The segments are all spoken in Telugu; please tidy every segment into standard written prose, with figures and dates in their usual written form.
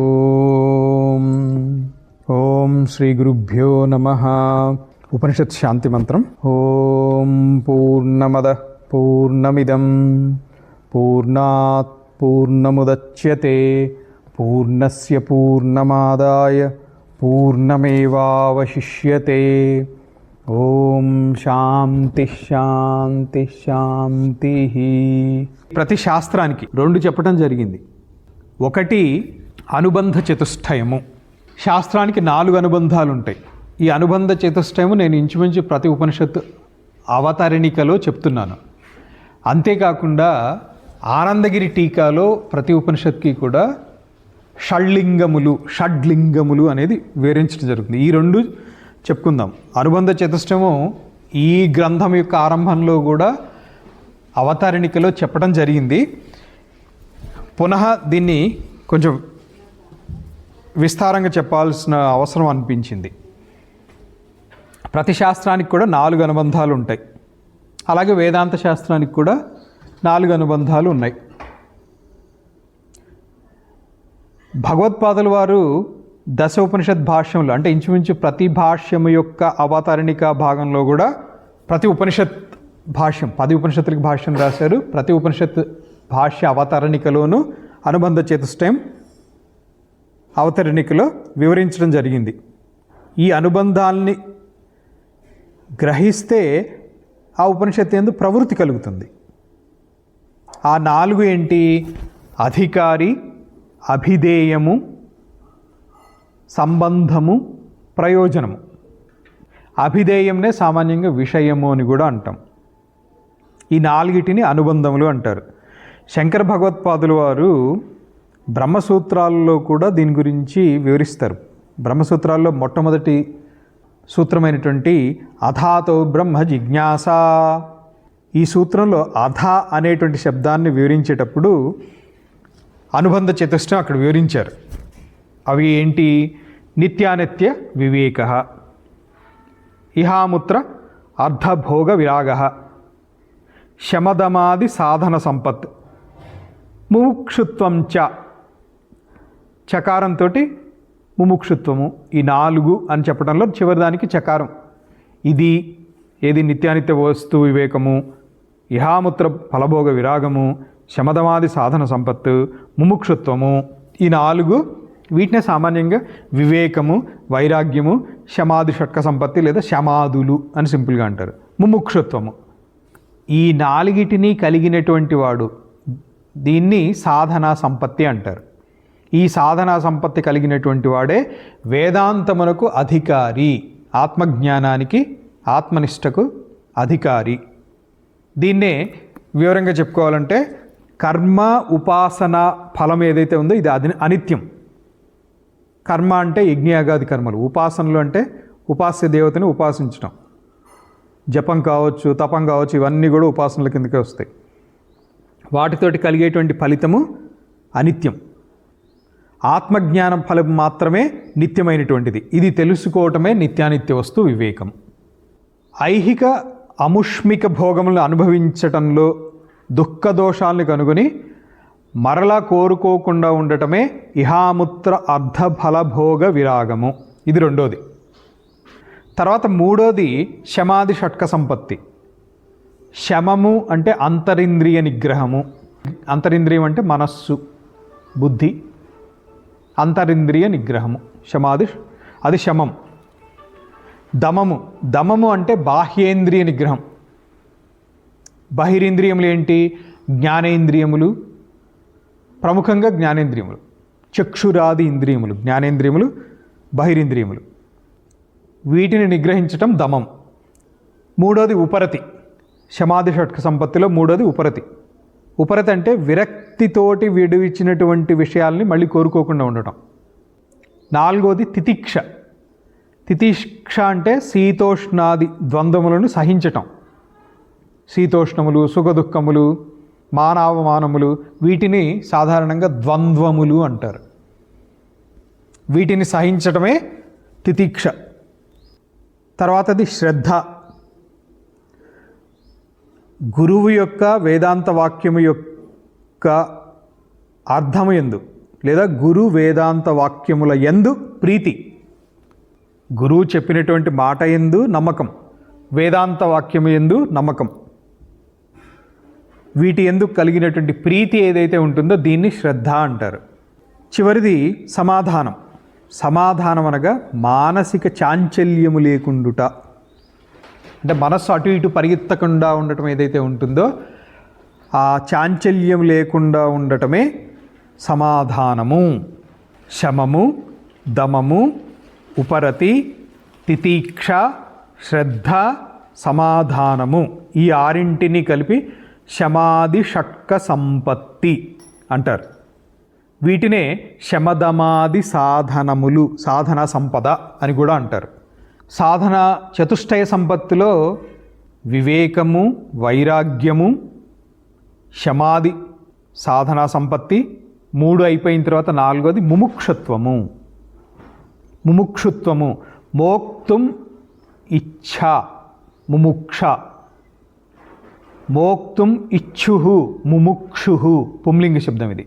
ఓం ఓం శ్రీ గురుభ్యో నమః. ఉపనిషత్ శాంతి మంత్రం. ఓం పూర్ణమద పూర్ణమిదం పూర్ణాత్ పూర్ణముదచ్యతే పూర్ణస్య పూర్ణమాదాయ పూర్ణమేవావశిష్యతే. ఓం శాంతి శాంతి శాంతి. ప్రతి శాస్త్రానికి రెండు చెప్పడం జరిగింది. ఒకటి అనుబంధ చతుష్టయము. శాస్త్రానికి 4 అనుబంధాలు ఉంటాయి. ఈ అనుబంధ చతుష్టయము నేను ఇంచుమించు ప్రతి ఉపనిషత్తు అవతరణికలో చెప్తున్నాను. అంతేకాకుండా ఆనందగిరి టీకాలో ప్రతి ఉపనిషత్తుకి కూడా షడ్లింగములు అనేది వివరించడం జరుగుతుంది. ఈ రెండు చెప్పుకుందాం. అనుబంధ చతుష్టయము ఈ గ్రంథం యొక్క ఆరంభంలో కూడా అవతరణికలో చెప్పడం జరిగింది. పునః దీన్ని కొంచెం విస్తారంగా చెప్పాల్సిన అవసరం అనిపించింది. ప్రతి శాస్త్రానికి కూడా 4 అనుబంధాలు ఉంటాయి. అలాగే వేదాంత శాస్త్రానికి కూడా 4 అనుబంధాలు ఉన్నాయి. భగవత్పాదుల వారు దశ ఉపనిషత్ భాష్యంలో, అంటే ఇంచుమించు ప్రతి భాష్యము యొక్క అవతరణిక భాగంలో కూడా ప్రతి ఉపనిషత్ భాష్యం 10 ఉపనిషత్తులకి భాష్యం రాశారు. ప్రతి ఉపనిషత్ భాష్య అవతరణికలోనూ అనుబంధ చతుష్టయం అవతరణికలో వివరించడం జరిగింది. ఈ అనుబంధాల్ని గ్రహిస్తే ఆ ఉపనిషత్తు యందు ప్రవృత్తి కలుగుతుంది. ఆ 4 ఏంటి? అధికారి, అభిధేయము, సంబంధము, ప్రయోజనము. అభిధేయంనే సామాన్యంగా విషయము అని కూడా అంటాం. ఈ 4టిని అనుబంధములు అంటారు. శంకర భగవత్పాదుల వారు బ్రహ్మసూత్రాల్లో కూడా దీని గురించి వివరిస్తారు. బ్రహ్మసూత్రాల్లో మొట్టమొదటి సూత్రమైనటువంటి అథాతో బ్రహ్మ జిజ్ఞాస. ఈ సూత్రంలో అథ అనేటువంటి శబ్దాన్ని వివరించేటప్పుడు అనుబంధ చతుష్టయం అక్కడ వివరించారు. అవి ఏంటి? నిత్యానిత్య వివేక, ఇహాముత్ర అర్ధభోగ విరాగ, శమదమాది సాధన సంపత్, ముముక్షుత్వం చ. చకారంతో ముముక్షుత్వము. ఈ 4 అని చెప్పడంలో చివరిదానికి చకారం. ఇది ఏది? నిత్యానిత్య వస్తు వివేకము, ఇహాముత్ర ఫలభోగ విరాగము, శమదమాది సాధన సంపత్తు, ముముక్షుత్వము. ఈ 4 వీటినే సామాన్యంగా వివేకము, వైరాగ్యము, శమాది షట్క సంపత్తి లేదా శమాదులు అని సింపుల్గా అంటారు. ముముక్షుత్వము. ఈ 4టిని కలిగినటువంటి వాడు దీన్ని సాధనా సంపత్తి అంటారు. ఈ సాధనా సంపత్తి కలిగినటువంటి వాడే వేదాంతమునకు అధికారి, ఆత్మజ్ఞానానికి, ఆత్మనిష్టకు అధికారి. దీన్నే వివరంగా చెప్పుకోవాలంటే కర్మ ఉపాసన ఫలం ఏదైతే ఉందో ఇది అనిత్యం. కర్మ అంటే యజ్ఞయాగాది కర్మలు, ఉపాసనలు అంటే ఉపాస్య దేవతని ఉపాసించడం. జపం కావచ్చు, తపం కావచ్చు, ఇవన్నీ కూడా ఉపాసనల కిందకే వస్తాయి. వాటితోటి కలిగేటువంటి ఫలితము అనిత్యం. ఆత్మజ్ఞానం ఫలం మాత్రమే నిత్యమైనటువంటిది. ఇది తెలుసుకోవటమే నిత్యానిత్య వస్తు వివేకం. ఐహిక అముష్మిక భోగములను అనుభవించటంలో దుఃఖ దోషాలను కనుగొని మరలా కోరుకోకుండా ఉండటమే ఇహాముత్ర అర్ధఫలభోగ విరాగము. ఇది రెండోది. తర్వాత మూడోది శమాది షట్క సంపత్తి. శమము అంటే అంతరింద్రియ నిగ్రహము. అంతరింద్రియం అంటే మనస్సు, బుద్ధి. అంతరింద్రియ నిగ్రహము శమాది, అది శమం. దమము అంటే బాహ్యేంద్రియ నిగ్రహం. బహిరింద్రియములు ఏంటి? జ్ఞానేంద్రియములు, ప్రముఖంగా జ్ఞానేంద్రియములు. చక్షురాది ఇంద్రియములు, జ్ఞానేంద్రియములు, బహిరింద్రియములు. వీటిని నిగ్రహించటం దమం. మూడోది ఉపరతి. శమాది షట్క సంపత్తిలో మూడోది ఉపరతి. ఉపరతి అంటే విరక్తితోటి విడివిచ్చినటువంటి విషయాల్ని మళ్ళీ కోరుకోకుండా ఉండటం. 4వది తితిక్ష. తితిక్ష అంటే శీతోష్ణాది ద్వంద్వములను సహించటం. శీతోష్ణములు, సుఖదుఖములు, మానావమానములు, వీటిని సాధారణంగా ద్వంద్వములు అంటారు. వీటిని సహించటమే తితిక్ష. తర్వాతది శ్రద్ధ. గురువు యొక్క వేదాంత వాక్యము యొక్క అర్థము యందు లేదా గురు వేదాంత వాక్యముల యందు ప్రీతి. గురువు చెప్పినటువంటి మాట యందు నమ్మకం, వేదాంత వాక్యము యందు నమ్మకం, వీటి యందు కలిగినటువంటి ప్రీతి ఏదైతే ఉంటుందో దీన్ని శ్రద్ధ అంటారు. చివరిది సమాధానం. సమాధానం అనగా మానసిక చాంచల్యము లేకుండుట, అంటే మనస్సు అటు ఇటు పరిగెత్తకుండా ఉండటం ఏదైతే ఉంటుందో ఆ చాంచల్యం లేకుండా ఉండటమే సమాధానము. శమము, దమము, ఉపరతి, తితీక్ష, శ్రద్ధ, సమాధానము, ఈ ఆరింటిని కలిపి శమాది షట్క సంపత్తి అంటారు. వీటినే శమదమాది సాధనములు, సాధన సంపద అని కూడా అంటారు. సాధన చతుష్టయ సంపత్తిలో వివేకము, వైరాగ్యము, శమాది సాధనా సంపత్తి, 3 అయిపోయిన తర్వాత 4వది ముముక్షత్వము. ముముక్షుత్వము, మోక్తుం ఇచ్ఛ, ముముక్ష, మోక్తుం ఇచ్ఛు, ముముక్షు, పుంలింగ శబ్దం ఇది.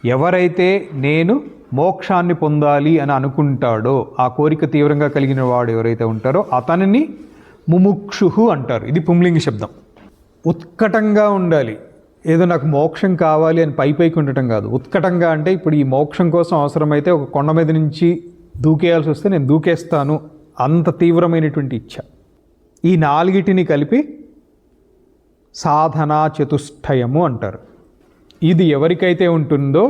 ఎవరైతే నేను మోక్షాన్ని పొందాలి అని అనుకుంటాడో, ఆ కోరిక తీవ్రంగా కలిగిన వాడు ఎవరైతే ఉంటారో అతనిని ముముక్షు అంటారు. ఇది పుంలింగ శబ్దం. ఉత్కటంగా ఉండాలి, ఏదో నాకు మోక్షం కావాలి అని పైకి ఉండటం కాదు. ఉత్కటంగా అంటే ఇప్పుడు ఈ మోక్షం కోసం అవసరమైతే ఒక కొండ మీద నుంచి దూకేయాల్సి వస్తే నేను దూకేస్తాను, అంత తీవ్రమైనటువంటి ఇచ్ఛ. ఈ 4టిని కలిపి సాధనా చతుష్టయము అంటారు. ఇది ఎవరికైతే ఉంటుందో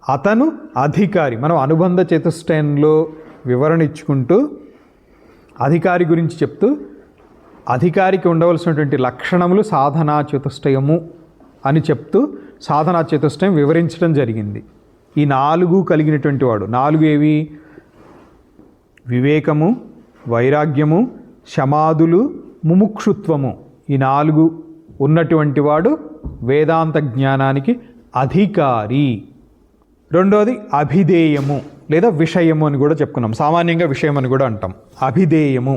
అతను అధికారి. మనం అనుబంధ చతుష్టయంలో వివరణ ఇచ్చుకుంటూ అధికారి గురించి చెప్తూ అధికారికి ఉండవలసినటువంటి లక్షణములు సాధనా చతుష్టయము అని చెప్తూ సాధనా చతుష్టయం వివరించడం జరిగింది. ఈ 4 కలిగినటువంటి వాడు, 4 ఏవి? వివేకము, వైరాగ్యము, శమాదులు, ముముక్షుత్వము, ఈ 4 ఉన్నటువంటి వాడు వేదాంత జ్ఞానానికి అధికారి. రెండోది అభిధేయము లేదా విషయము అని కూడా చెప్పుకున్నాం. సామాన్యంగా విషయం అని కూడా అంటాం. అభిధేయము,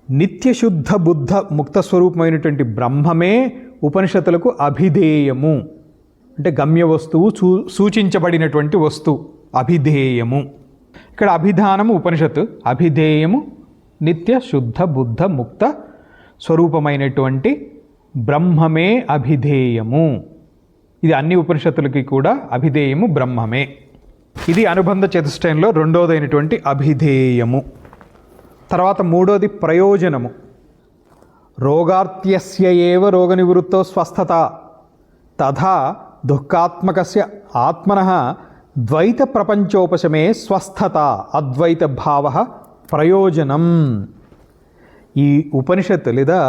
నిత్యశుద్ధ బుద్ధ ముక్త స్వరూపమైనటువంటి బ్రహ్మమే ఉపనిషత్తులకు అభిధేయము, అంటే గమ్య వస్తువు, సూచించబడినటువంటి వస్తువు అభిధేయము. ఇక్కడ అభిధానము ఉపనిషత్తు, అభిధేయము నిత్య శుద్ధ బుద్ధ ముక్త స్వరూపమైనటువంటి బ్రహ్మమే అభిధేయము. ఇది అన్ని ఉపనిషత్తులకి కూడా అభిధేయము బ్రహ్మమే. ఇది అనుబంధ చతుష్టయంలో రెండోదైనటువంటి అభిధేయము. తర్వాత 3వది ప్రయోజనము. రోగార్త్యస్య ఏవ రోగ నివృత్తో స్వస్థత తథా దుఃఖాత్మకస్య ఆత్మనః ద్వైత ప్రపంచోపశమే స్వస్థత అద్వైత భావ ప్రయోజనం. ఈ ఉపనిషత్తు లేదా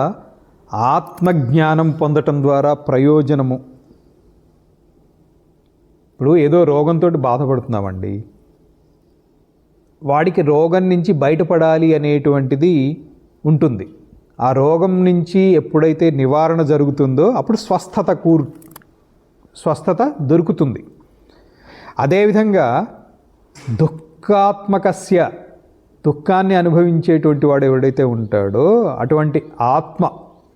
ఆత్మజ్ఞానం పొందటం ద్వారా ప్రయోజనము. ఇప్పుడు ఏదో రోగంతో బాధపడుతున్నామండి, వాడికి రోగం నుంచి బయటపడాలి అనేటువంటిది ఉంటుంది. ఆ రోగం నుంచి ఎప్పుడైతే నివారణ జరుగుతుందో అప్పుడు స్వస్థత దొరుకుతుంది. అదేవిధంగా దుఃఖాత్మకస్య, దుఃఖాన్ని అనుభవించేటువంటి వాడు ఎవడైతే ఉంటాడో అటువంటి ఆత్మ,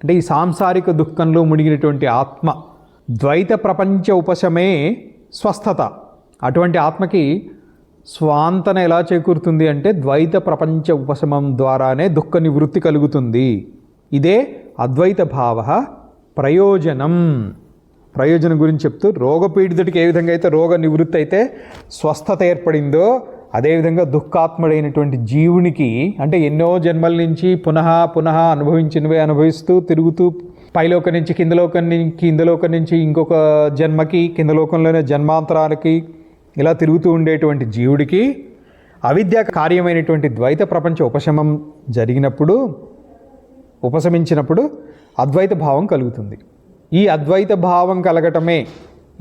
అంటే ఈ సాంసారిక దుఃఖంలో మునిగినటువంటి ఆత్మ, ద్వైత ప్రపంచ ఉపశమే స్వస్థత. అటువంటి ఆత్మకి స్వాంతన ఎలా చేకూరుతుంది అంటే ద్వైత ప్రపంచ ఉపశమం ద్వారానే దుఃఖ నివృత్తి కలుగుతుంది. ఇదే అద్వైత భావ ప్రయోజనం. ప్రయోజనం గురించి చెప్తూ రోగపీడితుడికి ఏ విధంగా అయితే రోగ నివృత్తి అయితే స్వస్థత ఏర్పడిందో అదేవిధంగా దుఃఖాత్ముడైనటువంటి జీవునికి, అంటే ఎన్నో జన్మల నుంచి పునః అనుభవించినవే అనుభవిస్తూ తిరుగుతూ పైలోకం నుంచి కిందలోకం నుంచి ఇంకొక జన్మకి, కిందలోకంలోనే జన్మాంతరాలకి ఇలా తిరుగుతూ ఉండేటువంటి జీవుడికి అవిద్య కార్యమైనటువంటి ద్వైత ప్రపంచ ఉపశమం ఉపశమించినప్పుడు అద్వైత భావం కలుగుతుంది. ఈ అద్వైత భావం కలగటమే,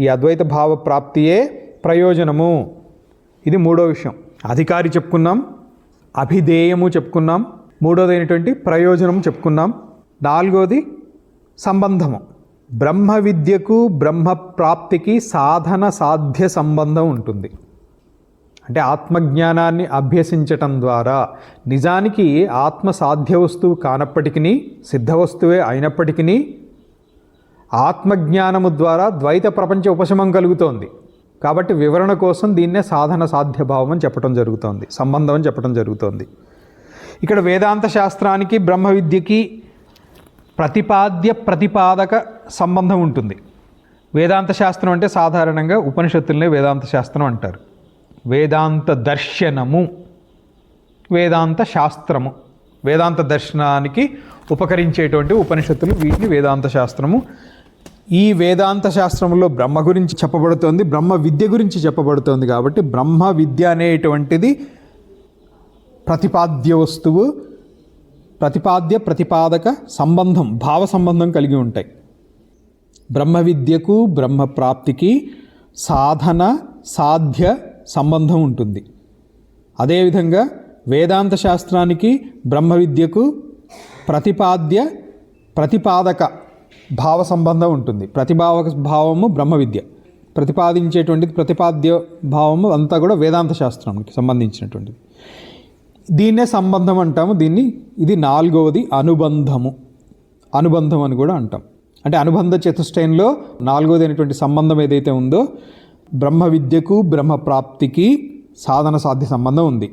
ఈ అద్వైత భావ ప్రాప్తియే ప్రయోజనము. ఇది 3వ విషయం. అధికారి చెప్పుకున్నాం, అభిధేయము చెప్పుకున్నాం, 3వదైనటువంటి ప్రయోజనం చెప్పుకున్నాం. 4వది సంబంధము. బ్రహ్మ విద్యకు బ్రహ్మ ప్రాప్తికి సాధన సాధ్య సంబంధం ఉంటుంది. అంటే ఆత్మజ్ఞానాన్ని అభ్యసించటం ద్వారా నిజానికి ఆత్మ సాధ్య వస్తువు కానప్పటికీ, సిద్ధ వస్తువే అయినప్పటికీ ఆత్మజ్ఞానము ద్వారా ద్వైత ప్రపంచ ఉపశమం కలుగుతోంది. కాబట్టి వివరణ కోసం దీన్నే సాధన సాధ్యభావం అని చెప్పడం జరుగుతోంది, సంబంధం అని చెప్పడం జరుగుతోంది. ఇక్కడ వేదాంత శాస్త్రానికి బ్రహ్మ విద్యకి ప్రతిపాద్య ప్రతిపాదక సంబంధం ఉంటుంది. వేదాంత శాస్త్రం అంటే సాధారణంగా ఉపనిషత్తులనే వేదాంత శాస్త్రం అంటారు. వేదాంత దర్శనము, వేదాంత శాస్త్రము, వేదాంత దర్శనానికి ఉపకరించేటువంటి ఉపనిషత్తులు, వీటిని వేదాంత శాస్త్రము. ఈ వేదాంత శాస్త్రంలో బ్రహ్మ గురించి చెప్పబడుతోంది, బ్రహ్మ విద్య గురించి చెప్పబడుతోంది. కాబట్టి బ్రహ్మ విద్య అనేటువంటిది ప్రతిపాద్య వస్తువు, ప్రతిపాద్య ప్రతిపాదక సంబంధం, భావ సంబంధం కలిగి ఉంటాయి. బ్రహ్మ విద్యకు బ్రహ్మ ప్రాప్తికి సాధన సాధ్య సంబంధం ఉంటుంది. అదేవిధంగా వేదాంత శాస్త్రానికి బ్రహ్మ విద్యకు ప్రతిపాద్య ప్రతిపాదక భావ సంబంధం ఉంటుంది. ప్రతిపాదక భావము బ్రహ్మ విద్య, ప్రతిపాదించేటువంటిది ప్రతిపాద్య భావము అంతా కూడా వేదాంత శాస్త్రానికి సంబంధించినటువంటిది. దీన్నే సంబంధం అంటాము. ఇది నాలుగవది అనుబంధము, అనుబంధం అని కూడా అంటాం. అంటే అనుబంధ చతుష్టయంలో నాలుగవది అయినటువంటి సంబంధం ఏదైతే ఉందో, బ్రహ్మ విద్యకు బ్రహ్మ ప్రాప్తికి సాధన సాధ్య సంబంధం ఉంది.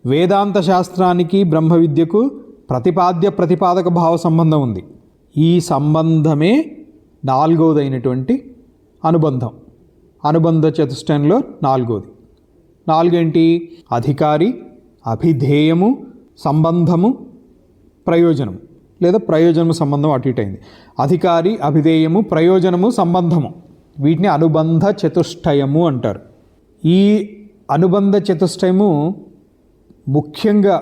వేదాంత శాస్త్రానికి బ్రహ్మ విద్యకు ప్రతిపాద్య ప్రతిపాదక భావ సంబంధం ఉంది. ఈ సంబంధమే నాలుగవదైనటువంటి అనుబంధం. అనుబంధ చతుష్టయంలో నాలుగవది. నాలుగేంటి? అధికారి, అభిధేయము, సంబంధము, ప్రయోజనము, లేదా ప్రయోజనము సంబంధం అటు ఇటు అయింది. అధికారి, అభిధేయము, ప్రయోజనము, సంబంధము, వీటిని అనుబంధ చతుష్టయము అంటారు. ఈ అనుబంధ చతుష్టయము ముఖ్యంగా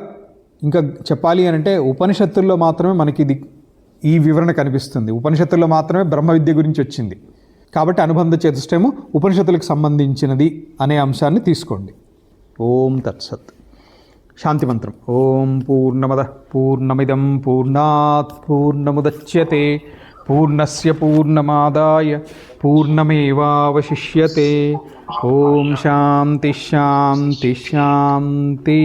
ఇంకా చెప్పాలి అని అంటే ఉపనిషత్తుల్లో మాత్రమే మనకి ఈ వివరణ కనిపిస్తుంది. ఉపనిషత్తుల్లో మాత్రమే బ్రహ్మ విద్య గురించి వచ్చింది. కాబట్టి అనుబంధ చతుష్టయము ఉపనిషత్తులకు సంబంధించినది అనే అంశాన్ని తీసుకోండి. ఓం తత్సత్. శాంతి మంత్రం. ఓం పూర్ణమద పూర్ణమిదం పూర్ణాత్ పూర్ణముదచ్యతే పూర్ణస్య పూర్ణమాదాయ పూర్ణమేవావశిష్యతే. ఓం శాంతి శాంతి శాంతి.